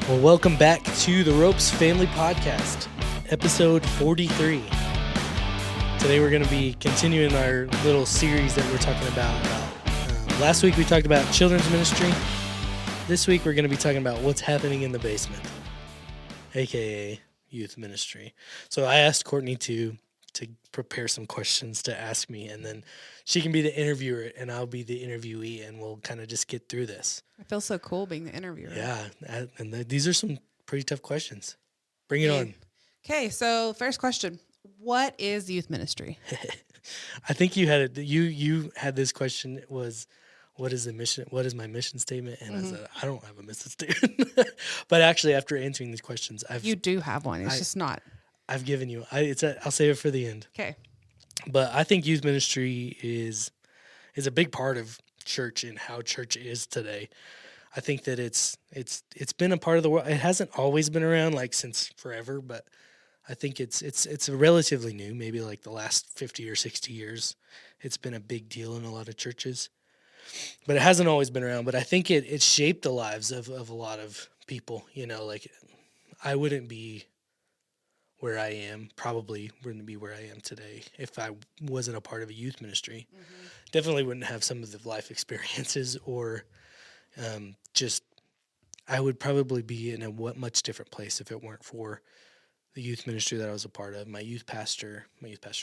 Well, welcome back to the Ropes Family Podcast, episode 43. Today we're going to be continuing our little series that we're talking about. Last week we talked about children's ministry. This week we're going to be talking about what's happening in the basement, aka youth ministry. So I asked Courtney to prepare some questions to ask me, and then she can be the interviewer and I'll be the interviewee, and we'll kind of just get through this. I feel so cool being the interviewer. Yeah, and these are some pretty tough questions. Bring it on. Okay, so first question. What is youth ministry? I think you had it. You had this question was, what is the mission? What is my mission statement? And I said, I don't have a mission statement. But actually, after answering these questions, You do have one. It's just not. I've given you. I'll save it for the end. Okay. But I think youth ministry is a big part of church and how church is today. I think that it's been a part of the world. It hasn't always been around like since forever, but I think it's relatively new, maybe like the last 50 or 60 years. It's been a big deal in a lot of churches. But it hasn't always been around. But I think it shaped the lives of a lot of people. You know, like I wouldn't be where I am, probably wouldn't be where I am today if I wasn't a part of a youth ministry. Definitely wouldn't have some of the life experiences or I would probably be in a much different place if it weren't for the youth ministry that I was a part of. My youth pastor's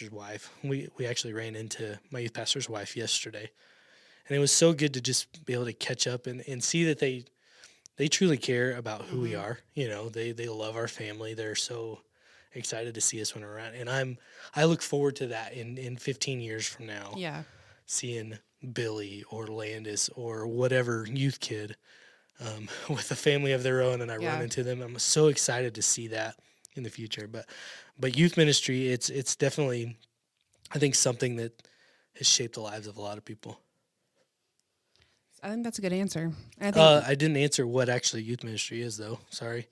wife. We actually ran into my youth pastor's wife yesterday. And it was so good to just be able to catch up and see that they truly care about who we are. You know, they love our family. They're so excited to see us when we're around. And I look forward to that in 15 years from now. Yeah. Seeing Billy or Landis or whatever youth kid with a family of their own, and I run into them. I'm so excited to see that in the future. But youth ministry, it's definitely, I think, something that has shaped the lives of a lot of people. I think that's a good answer. I didn't answer what actually youth ministry is, though. Sorry.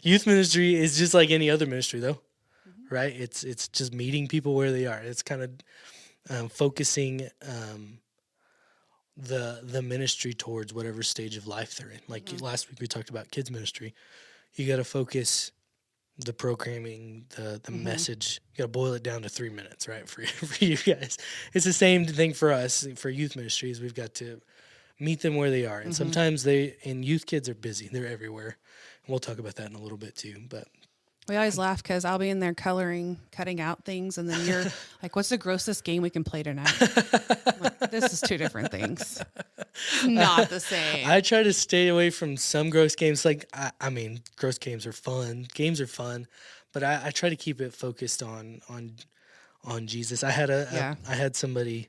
Youth ministry is just like any other ministry, though, right? It's just meeting people where they are. It's kind of focusing the ministry towards whatever stage of life they're in. Like last week we talked about kids ministry. You got to focus the programming, the message. You got to boil it down to 3 minutes, right? For you guys, it's the same thing for us. For youth ministries, we've got to meet them where they are, and sometimes youth kids are busy. They're everywhere, and we'll talk about that in a little bit too. But we always laugh because I'll be in there cutting out things, and then you're like, "What's the grossest game we can play tonight?" I'm like, this is two different things, not the same. I try to stay away from some gross games. Like I mean, gross games are fun. Games are fun, but I try to keep it focused on Jesus. I had somebody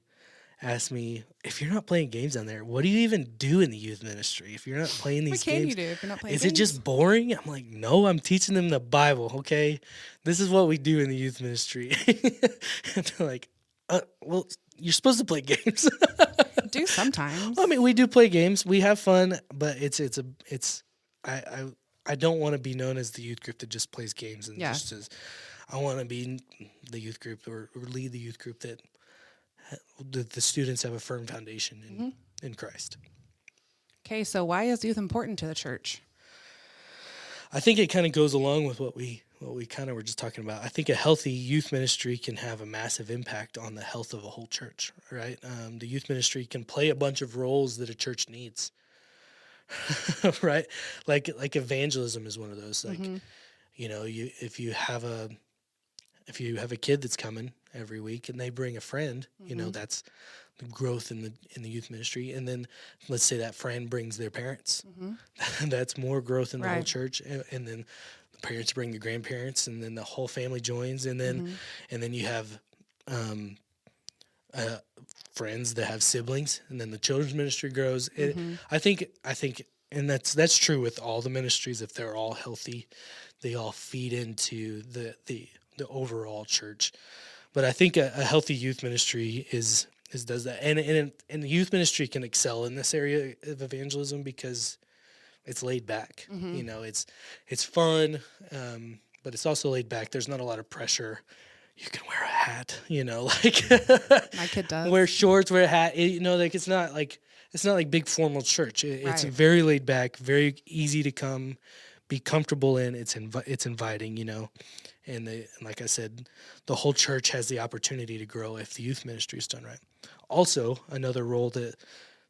ask me, if you're not playing games on there, what do you even do in the youth ministry? If you're not playing these games, what can you do if you're not playing games? Is it just boring? I'm like, no, I'm teaching them the Bible, okay? This is what we do in the youth ministry. And they're like, well, you're supposed to play games. Do sometimes. I mean, we do play games. We have fun, but I don't want to be known as the youth group that just plays games and just says, I want to be the youth group or lead the youth group that the students have a firm foundation in Christ. Okay, so why is youth important to the church? I think it kind of goes along with what we kind of were just talking about. I think a healthy youth ministry can have a massive impact on the health of a whole church, right? The youth ministry can play a bunch of roles that a church needs, right? Like evangelism is one of those. Like, you know, if you have a kid that's coming every week and they bring a friend, you know, that's the growth in the youth ministry. And then let's say that friend brings their parents. That's more growth in the whole church. And then the parents bring the grandparents, and then the whole family joins. And then you have friends that have siblings, and then the children's ministry grows. I think, and that's true with all the ministries. If they're all healthy, they all feed into the overall church. But I think a healthy youth ministry does that, and the youth ministry can excel in this area of evangelism because it's laid back. You know, it's fun, but it's also laid back. There's not a lot of pressure. you can wear a hat, like My kid does. wear shorts, wear a hat. Like it's not like big formal church. It's Right. very laid back, very easy to come, be comfortable in. It's inviting, and like I said, the whole church has the opportunity to grow if the youth ministry is done right. Also, another role that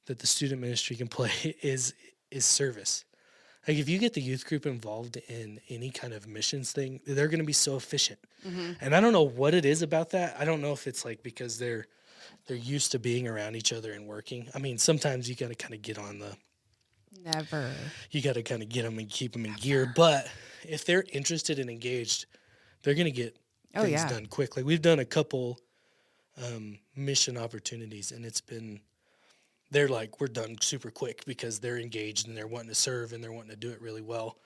the student ministry can play is service. Like if you get the youth group involved in any kind of missions thing, they're going to be so efficient. Mm-hmm. And I don't know what it is about that. I don't know if it's like because they're used to being around each other and working. I mean, sometimes you got to kind of get on the Never. you got to kind of get them and keep them in gear. But if they're interested and engaged, they're going to get Oh, things yeah. done quickly. We've done a couple mission opportunities, and they're like, we're done super quick because they're engaged and they're wanting to serve and they're wanting to do it really well.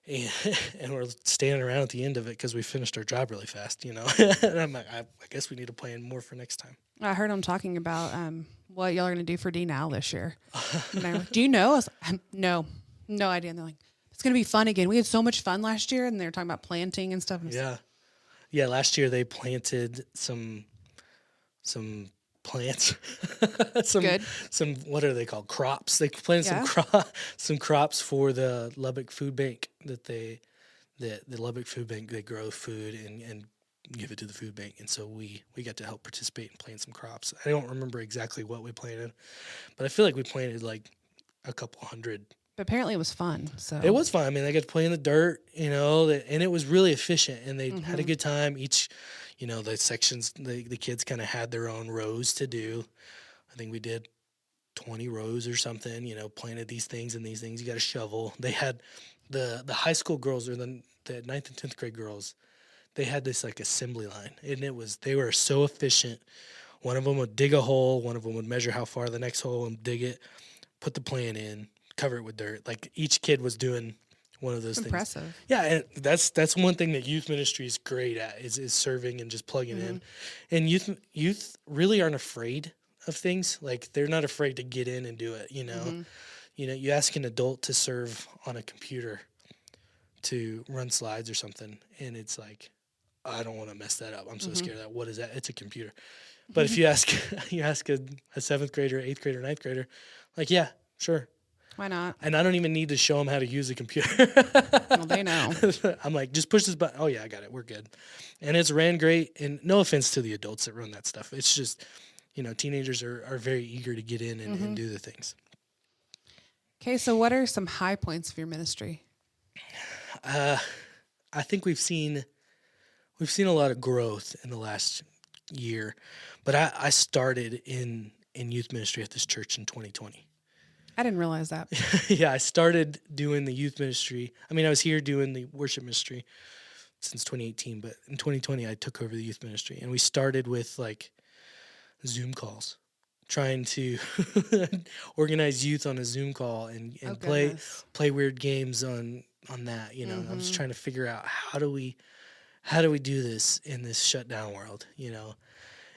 And, and we're standing around at the end of it because we finished our job really fast, and I'm like, I guess we need to plan more for next time. I heard them talking about what y'all are going to do for D-Now this year. And I'm like, do you know? I was like, no idea. And they're like, it's going to be fun again. We had so much fun last year. And they were talking about planting and stuff. And Yeah. Last year they planted some plants, Good. some what are they called? Crops. They planted some crops for the Lubbock Food Bank the Lubbock Food Bank. They grow food and give it to the food bank, and so we got to help participate and plant some crops. I don't remember exactly what we planted, but I feel like we planted like a couple hundred. But apparently it was fun. So It was fun. I mean, they got to play in the dirt, and it was really efficient, and they had a good time. Each, the sections, the kids kind of had their own rows to do. I think we did 20 rows or something, planted these things and these things. You got a shovel. They had the high school girls, or the 9th and 10th grade girls, they had this like assembly line, and they were so efficient. One of them would dig a hole. One of them would measure how far the next hole and dig it, put the plant in, cover it with dirt. Like each kid was doing one of those things. impressive. Yeah, and that's one thing that youth ministry is great at is serving and just plugging in. And youth really aren't afraid of things. Like they're not afraid to get in and do it. You ask an adult to serve on a computer to run slides or something, and it's like, I don't want to mess that up. I'm so scared of that. What is that? It's a computer. But if you ask a 7th grader, 8th grader, 9th grader, like, yeah, sure. Why not? And I don't even need to show them how to use a computer. Well, they know. I'm like, just push this button. Oh, yeah, I got it. We're good. And it's ran great. And no offense to the adults that run that stuff. It's just, teenagers are very eager to get in and do the things. Okay, so what are some high points of your ministry? I think we've seen a lot of growth in the last year. But I started in youth ministry at this church in 2020. I didn't realize that. Yeah, I started doing the youth ministry. I mean, I was here doing the worship ministry since 2018, but in 2020 I took over the youth ministry, and we started with like Zoom calls, trying to organize youth on a Zoom call and play weird games on that. I was trying to figure out how do we do this in this shutdown world,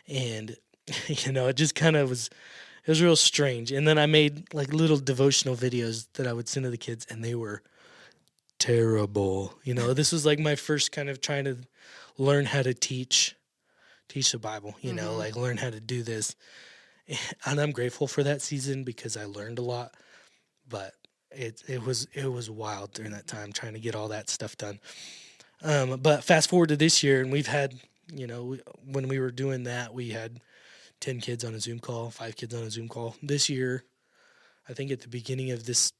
and it just kind of was. It was real strange. And then I made like little devotional videos that I would send to the kids, and they were terrible. This was like my first kind of trying to learn how to teach the Bible, like learn how to do this. And I'm grateful for that season because I learned a lot, but it was wild during that time trying to get all that stuff done. But fast forward to this year, and we've had, when we were doing that, we had 10 kids on a Zoom call, 5 kids on a Zoom call. This year, I think at the beginning of this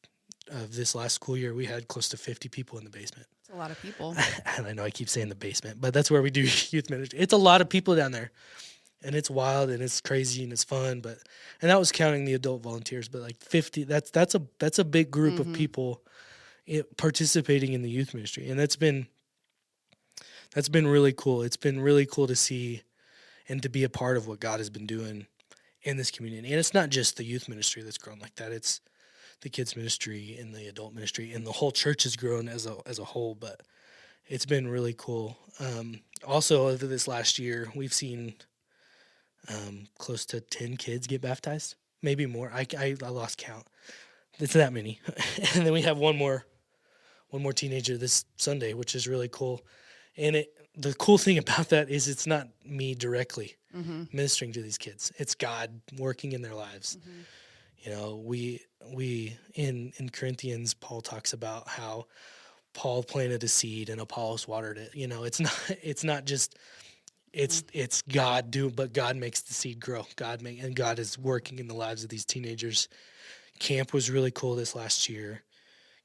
last school year, we had close to 50 people in the basement. It's a lot of people. And I know I keep saying the basement, but that's where we do youth ministry. It's a lot of people down there, and it's wild and it's crazy and it's fun. And that was counting the adult volunteers, but like 50, that's a big group of people participating in the youth ministry, and that's been really cool. It's been really cool to see and to be a part of what God has been doing in this community. And it's not just the youth ministry that's grown like that. It's the kids ministry and the adult ministry, and the whole church has grown as a whole, but it's been really cool. Also, over this last year, we've seen close to 10 kids get baptized, maybe more. I lost count. It's that many. And then we have one more teenager this Sunday, which is really cool. And the cool thing about that is it's not me directly ministering to these kids. It's God working in their lives. You know, we in Corinthians, Paul talks about how Paul planted a seed and Apollos watered it. You know, it's not just it's God but God makes the seed grow. And God is working in the lives of these teenagers. Camp was really cool this last year.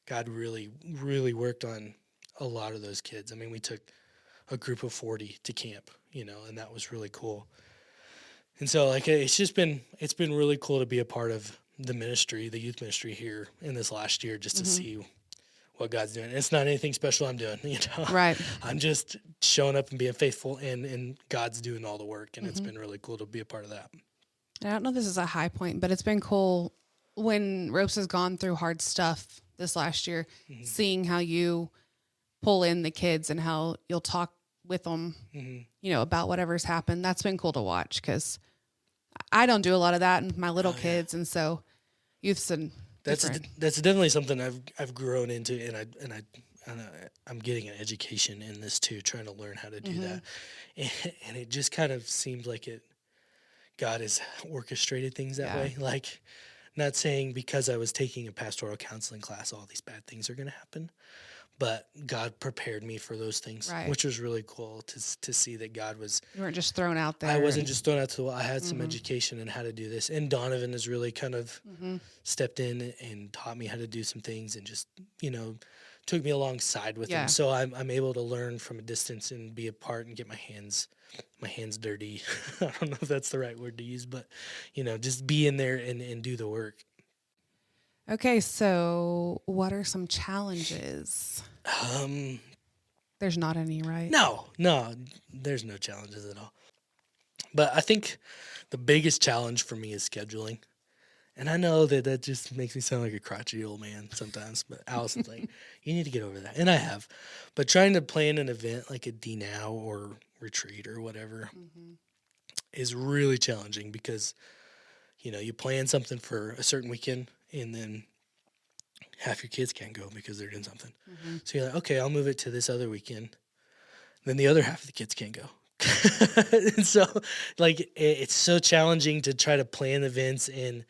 God really, really worked on a lot of those kids. I mean, we took a group of 40 to camp, you know, and that was really cool. And so like it's been really cool to be a part of the ministry, the youth ministry here in this last year, just to see what God's doing. And it's not anything special I'm doing, you know. Right. I'm just showing up and being faithful, and God's doing all the work, and it's been really cool to be a part of that. And I don't know if this is a high point, but it's been cool when Ropes has gone through hard stuff this last year, seeing how you pull in the kids and how you'll talk with them, you know, about whatever's happened. That's been cool to watch because I don't do a lot of that in my little kids, and so youth's and that's definitely something I've grown into, and I'm getting an education in this too, trying to learn how to do that, and it just kind of seems like God has orchestrated things that way. Like, not saying because I was taking a pastoral counseling class, all these bad things are going to happen. But God prepared me for those things, which was really cool to see that God was. You weren't just thrown out there. I wasn't just thrown out to the wall. I had some education in how to do this. And Donovan has really kind of stepped in and taught me how to do some things and just, you know, took me alongside with him. So I'm able to learn from a distance and be a part and get my hands dirty. I don't know if that's the right word to use, but, you know, just be in there and do the work. Okay, so what are some challenges? There's not any, right? No, there's no challenges at all. But I think the biggest challenge for me is scheduling. And I know that just makes me sound like a crotchety old man sometimes, but Allison's like, you need to get over that. And I have. But trying to plan an event like a D-Now or retreat or whatever is really challenging because, you know, you plan something for a certain weekend and then half your kids can't go because they're doing something. So you're like, okay, I'll move it to this other weekend. Then the other half of the kids can't go. And so, like, it's so challenging to try to plan events and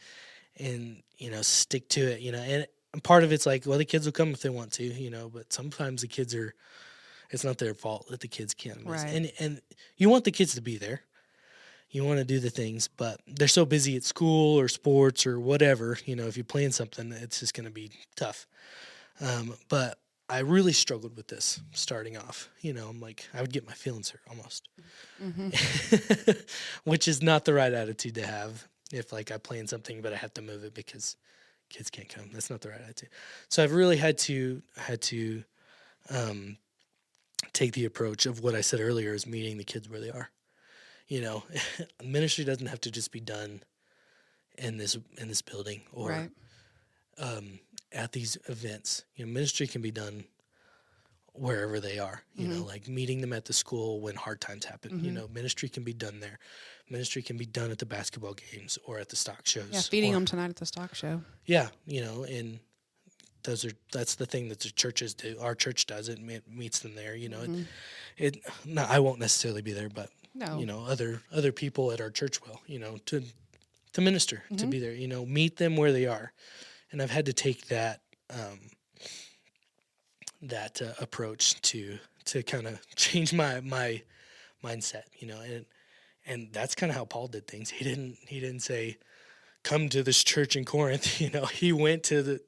you know, stick to it, you know. And part of it's like, well, the kids will come if they want to, you know, but sometimes the kids it's not their fault that the kids can't miss. Right. And you want the kids to be there. You want to do the things, but they're so busy at school or sports or whatever, you know, if you plan something, it's just going to be tough. But I really struggled with this starting off. You know, I'm like, I would get my feelings hurt almost, which is not the right attitude to have if, like, I plan something, but I have to move it because kids can't come. That's not the right attitude. So I've really had to take the approach of what I said earlier is meeting the kids where they are. You know, ministry doesn't have to just be done in this building or at these events. You know, ministry can be done wherever they are. You know, like meeting them at the school when hard times happen. You know, ministry can be done there. Ministry can be done at the basketball games or at the stock shows. Yeah, feeding them tonight at the stock show. Yeah, you know, and that's the thing that the churches do. Our church does it. It meets them there. You know, I won't necessarily be there, but. No. You know, other people at our church will, you know, to minister, to be there, you know, meet them where they are. And I've had to take that approach to kind of change my mindset, you know, and that's kind of how Paul did things. He didn't say, come to this church in Corinth, you know. He went to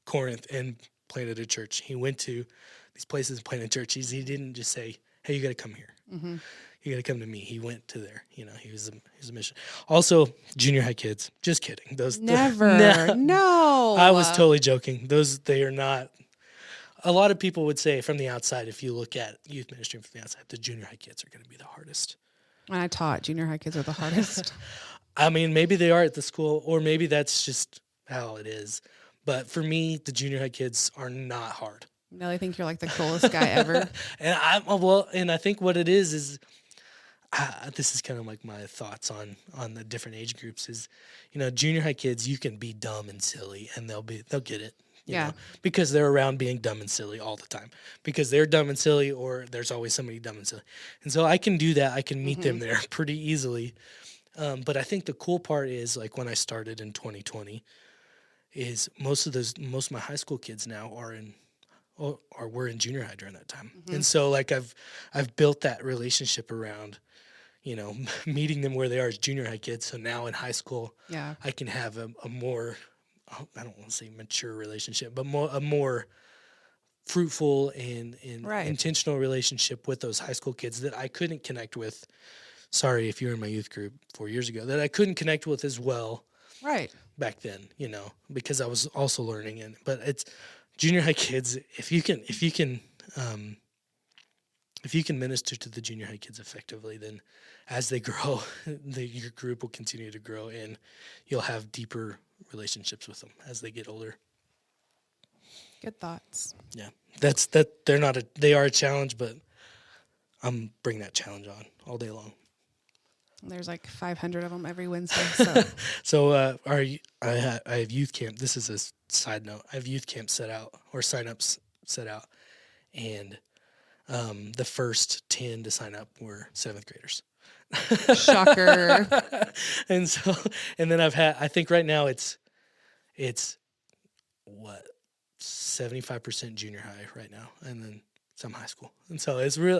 Corinth and planted a church. He went to these places and planted churches. He didn't just say, hey, you got to come here. You got to come to me. He went to there. You know, he was a mission. Also, junior high kids. Just kidding. Those never. No. I was totally joking. They are not. A lot of people would say from the outside, if you look at youth ministry from the outside, the junior high kids are going to be the hardest. When I taught, junior high kids are the hardest. I mean, maybe they are at the school, or maybe that's just how it is. But for me, the junior high kids are not hard. No, I think you're like the coolest guy ever. And I think what it is this is kind of like my thoughts on the different age groups is, you know, junior high kids, you can be dumb and silly and they'll get it. you Yeah. know, because they're around being dumb and silly all the time, because they're dumb and silly, or there's always somebody dumb and silly. And so I can do that. I can meet them there pretty easily. But I think the cool part is, like, when I started in 2020, is most of my high school kids now were in junior high during that time. And so, like, I've built that relationship around, you know, meeting them where they are as junior high kids. So now in high school, Yeah. I can have a more, I don't want to say mature relationship, but a more fruitful and Right. intentional relationship with those high school kids that I couldn't connect with. Sorry if you were in my youth group 4 years ago, that I couldn't connect with as well Right. back then, you know, because I was also learning. But it's junior high kids. If you can minister to the junior high kids effectively, then as they grow, your group will continue to grow, and you'll have deeper relationships with them as they get older. Good thoughts. Yeah, they are a challenge, but I'm bringing that challenge on all day long. There's like 500 of them every Wednesday. So So I have youth camp. This is a side note. I have youth camp set out, or signups set out, and the first 10 to sign up were 7th graders. shocker. And then I think right now it's what, 75% junior high right now, and then some high school. And so that's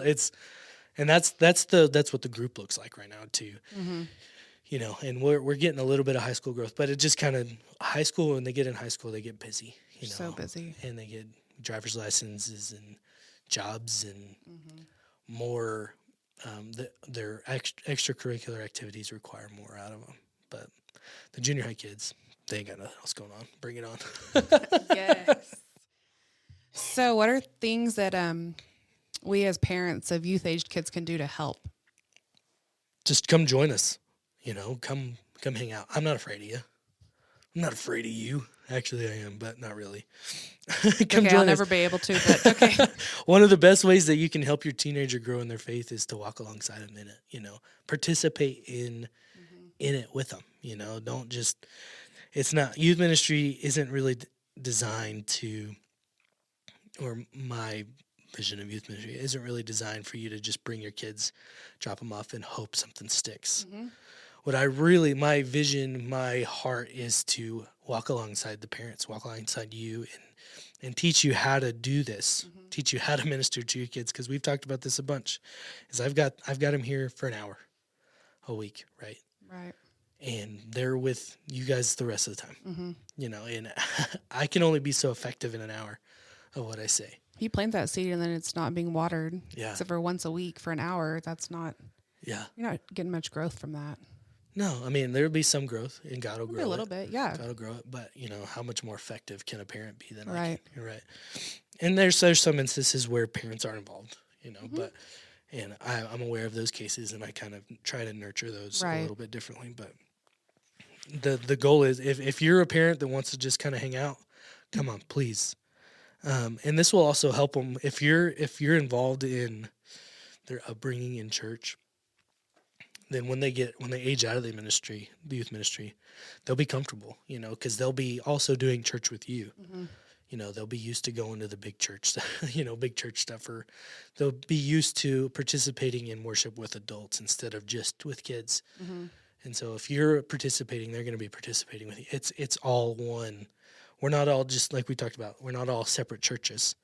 what the group looks like right now too. You know, and we're getting a little bit of high school growth, but it just kind of, high school, when they get in high school, they get busy, you know, So busy. and they get driver's licenses and jobs and more. Their extracurricular activities require more out of them. But the junior high kids, they ain't got nothing else going on. Bring it on. Yes. So what are things that we as parents of youth-aged kids can do to help? Just come join us. You know, come hang out. I'm not afraid of you. I'm not afraid of you. Actually, I am, but not really. Come Okay, I'll join never us. be able to, but okay. One of the best ways that you can help your teenager grow in their faith is to walk alongside them in it. You know, participate in it with them. You know, don't just. It's not, youth ministry isn't really designed to, or my vision of youth ministry isn't really designed for you to just bring your kids, drop them off, and hope something sticks. What my vision, my heart is to walk alongside the parents, walk alongside you, and teach you how to do this, teach you how to minister to your kids, because we've talked about this a bunch. Is I've got them here for an hour a week, right? Right. And they're with you guys the rest of the time, you know, and I can only be so effective in an hour of what I say. You plant that seed and then it's not being watered. Yeah. Except for once a week for an hour. That's not, Yeah. you're not getting much growth from that. No, I mean, there'll be some growth, and God will Maybe grow a little it. bit, yeah. God will grow it, but, you know, how much more effective can a parent be than I Right. can? You're right. And there's some instances where parents are involved, you know, and I'm aware of those cases, and I kind of try to nurture those a little bit differently. But the goal is, if you're a parent that wants to just kind of hang out, come on, please. And this will also help them if you're involved in their upbringing in church. Then when they age out of the youth ministry, they'll be comfortable, you know, because they'll be also doing church with you. You know, they'll be used to going to the big church, you know, big church stuff, or they'll be used to participating in worship with adults instead of just with kids. And so if you're participating, they're going to be participating with you. It's all one. We're not all, just like we talked about, we're not all separate churches.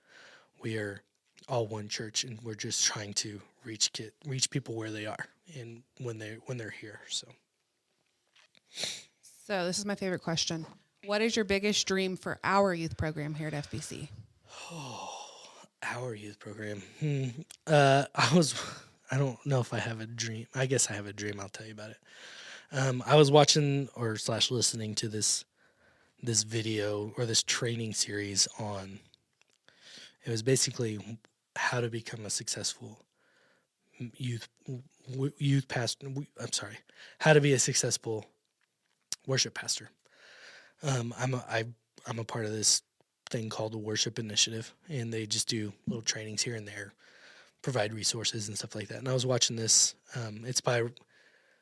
We are all one church, and we're just trying to reach people where they are and when they're here. So this is my favorite question. What is your biggest dream for our youth program here at FBC? Our youth program. I don't know if I have a dream. I guess I have a dream. I'll tell you about it. I was watching or / listening to this video or this training series on. It was basically how to become a successful youth pastor. How to be a successful worship pastor. I'm a part of this thing called the Worship Initiative, and they just do little trainings here and there, provide resources and stuff like that. And I was watching this. It's by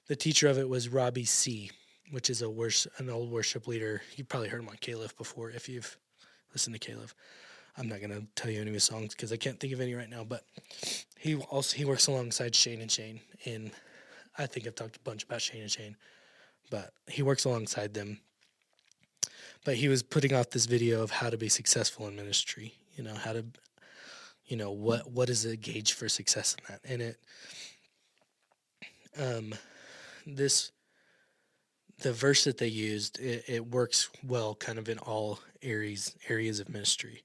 the teacher of it was Robbie C., which is an old worship leader. You probably heard him on Caliph before if you've listen to Caleb. I'm not gonna tell you any of his songs because I can't think of any right now. But he works alongside Shane and Shane, and I think I've talked a bunch about Shane and Shane, but he works alongside them. But he was putting out this video of how to be successful in ministry. How to, what is a gauge for success in that, and the verse that they used, it works well kind of in all areas of ministry.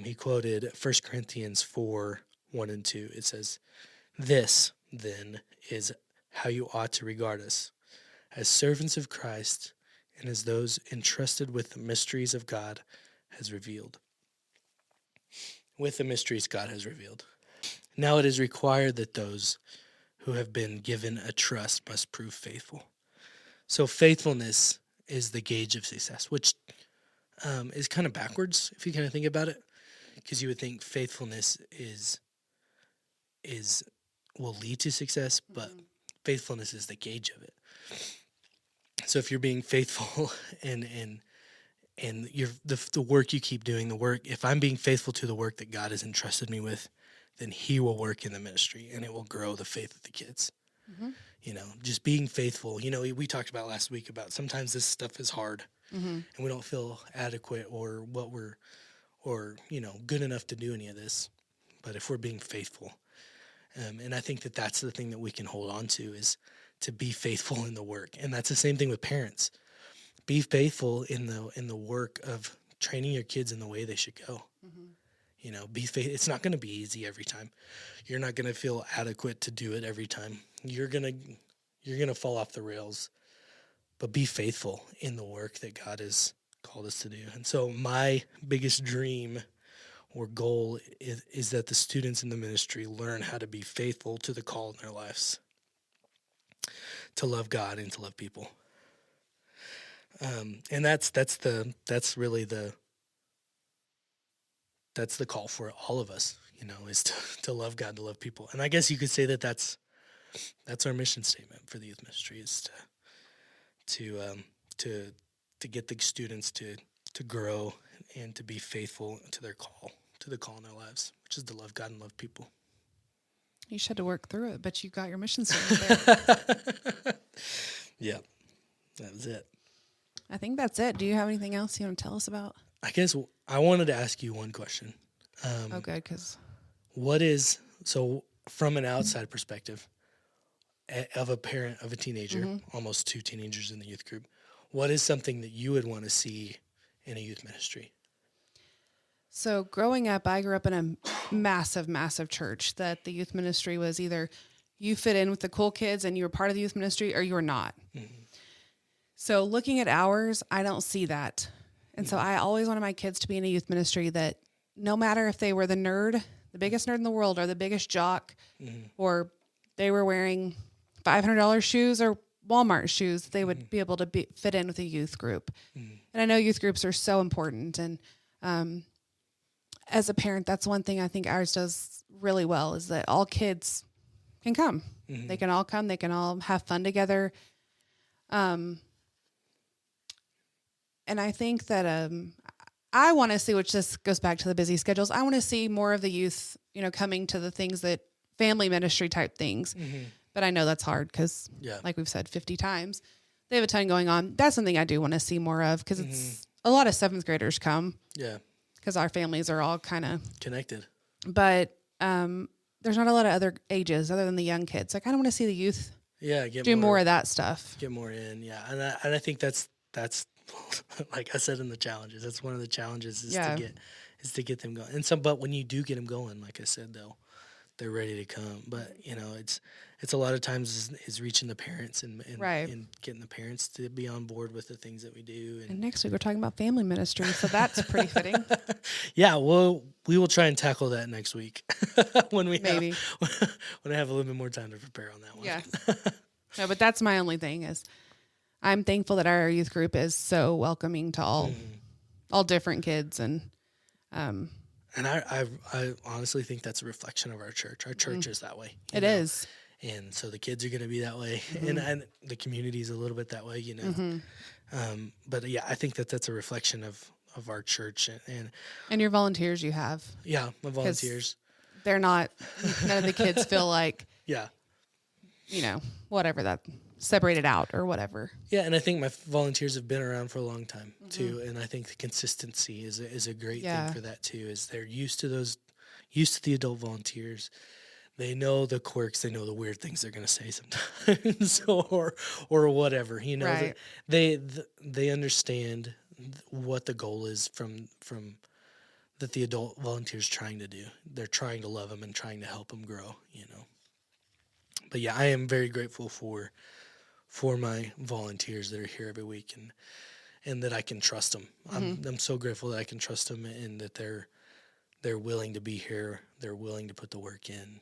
He quoted 1 Corinthians 4:1-2. It says, "This, then, is how you ought to regard us, as servants of Christ and as those entrusted with the mysteries of God has revealed." With the mysteries God has revealed. Now it is required that those who have been given a trust must prove faithful. So faithfulness is the gauge of success, which is kind of backwards if you kind of think about it, because you would think faithfulness will lead to success, but faithfulness is the gauge of it. So if you're being faithful and you're the work you keep doing, if I'm being faithful to the work that God has entrusted me with, then He will work in the ministry and it will grow the faith of the kids. Mm-hmm. Just being faithful. We talked about last week about sometimes this stuff is hard, and we don't feel adequate or good enough to do any of this. But if we're being faithful, and I think that's the thing that we can hold on to, is to be faithful in the work. And that's the same thing with parents. Be faithful in the work of training your kids in the way they should go. Mm-hmm. Be faithful. It's not going to be easy every time. You're not going to feel adequate to do it every time. You're gonna fall off the rails, but be faithful in the work that God has called us to do. And so my biggest dream or goal is that the students in the ministry learn how to be faithful to the call in their lives, to love God and to love people. And that's the call for all of us, is to love God, to love people. And I guess you could say that's our mission statement for the youth ministry, is to get the students to grow and to be faithful to the call in their lives, which is to love God and love people. You should have to work through it, but you got your mission statement there. Yeah, that was it. I think that's it. Do you have anything else you want to tell us about? I guess I wanted to ask you one question. Good, because from an outside perspective, of a parent of a teenager, almost 2 teenagers in the youth group, what is something that you would want to see in a youth ministry? So growing up, I grew up in a massive, massive church that the youth ministry was either you fit in with the cool kids and you were part of the youth ministry or you were not. Mm-hmm. So looking at ours, I don't see that. And so I always wanted my kids to be in a youth ministry that no matter if they were the nerd, the biggest nerd in the world, or the biggest jock, or they were wearing $500 shoes or Walmart shoes, they would be able to fit in with a youth group. And I know youth groups are so important. And as a parent, that's one thing I think ours does really well, is that all kids can come. They can all come. They can all have fun together. And I think that I want to see, which this goes back to the busy schedules, I want to see more of the youth, coming to the things that family ministry type things. But I know that's hard because, like we've said 50 times, they have a ton going on. That's something I do want to see more of, because it's a lot of 7th graders come. Yeah. Because our families are all kind of connected. But there's not a lot of other ages other than the young kids. I kind of want to see the youth do more of that stuff. Get more in, yeah. And I think that's like I said in the challenges, that's one of the challenges is to get them going. And but when you do get them going, like I said, they're ready to come. But it's a lot of times is reaching the parents and getting the parents to be on board with the things that we do. And next week we're talking about family ministry, so that's pretty fitting. Yeah, well, we will try and tackle that next week when I have a little bit more time to prepare on that one. Yeah. No, but that's my only thing is I'm thankful that our youth group is so welcoming to all different kids, and I honestly think that's a reflection of our church. Our church is that way. It is. And so the kids are going to be that way, and the community is a little bit that way, But yeah, I think that's a reflection of of our church. And your volunteers you have. Yeah, my volunteers. They're not, none of the kids feel like, Yeah. Whatever that separated out or whatever. Yeah, and I think my volunteers have been around for a long time too, and I think the consistency is a great thing for that too. Is they're used to the adult volunteers. They know the quirks, they know the weird things they're going to say sometimes, or whatever. Right. They understand what the goal is from that the adult volunteers trying to do. They're trying to love them and trying to help them grow. But yeah, I am very grateful for my volunteers that are here every week and that I can trust them. I'm so grateful that I can trust them and that they're willing to be here. They're willing to put the work in.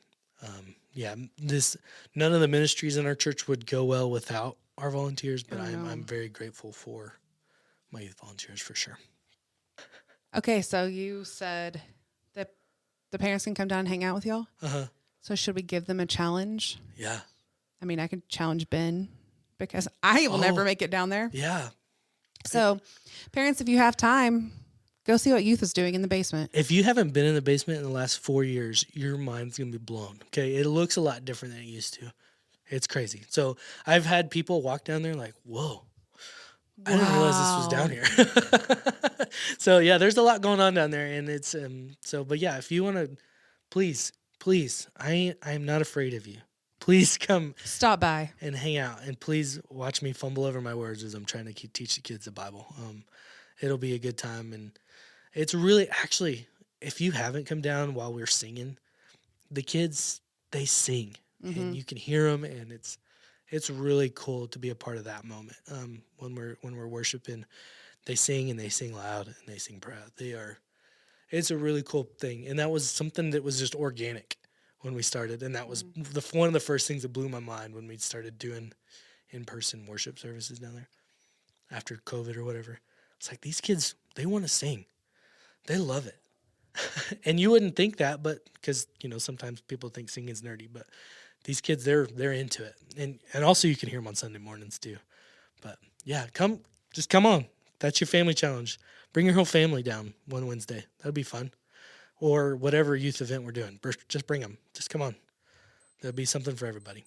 None of the ministries in our church would go well without our volunteers, but I'm very grateful for my youth volunteers for sure. Okay, so you said that the parents can come down and hang out with y'all? Uh-huh. So should we give them a challenge? Yeah. I mean, I could challenge Ben because I will never make it down there. Yeah. So parents, if you have time, go see what youth is doing in the basement. If you haven't been in the basement in the last 4 years, your mind's going to be blown. Okay. It looks a lot different than it used to. It's crazy. So I've had people walk down there like, whoa, I didn't realize this was down here. So yeah, there's a lot going on down there, and it's, but yeah, if you want to, please, I'm not afraid of you. Please come stop by and hang out, and please watch me fumble over my words as I'm trying to teach the kids the Bible. It'll be a good time. And it's really, actually, if you haven't come down while we're singing, the kids, they sing and you can hear them, and it's really cool to be a part of that moment. When we're worshiping, they sing and they sing loud and they sing proud. It's a really cool thing. And that was something that was just organic when we started. And that was one of the first things that blew my mind when we started doing in-person worship services down there after COVID or whatever. It's like, these kids, they want to sing. They love it. And you wouldn't think that, but because, sometimes people think singing's nerdy, but these kids, they're into it. And also you can hear them on Sunday mornings too. But yeah, come on. That's your family challenge. Bring your whole family down one Wednesday. That'll be fun. Or whatever youth event we're doing. Just bring them. Just come on. There'll be something for everybody.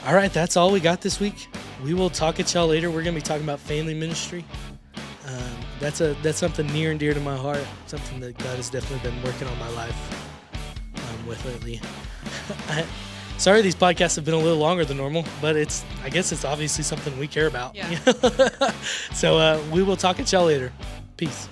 All right, that's all we got this week. We will talk at y'all later. We're going to be talking about family ministry. That's something near and dear to my heart. Something that God has definitely been working on my life with lately. Sorry these podcasts have been a little longer than normal, but I guess it's obviously something we care about. Yeah. So we will talk at y'all later. Peace.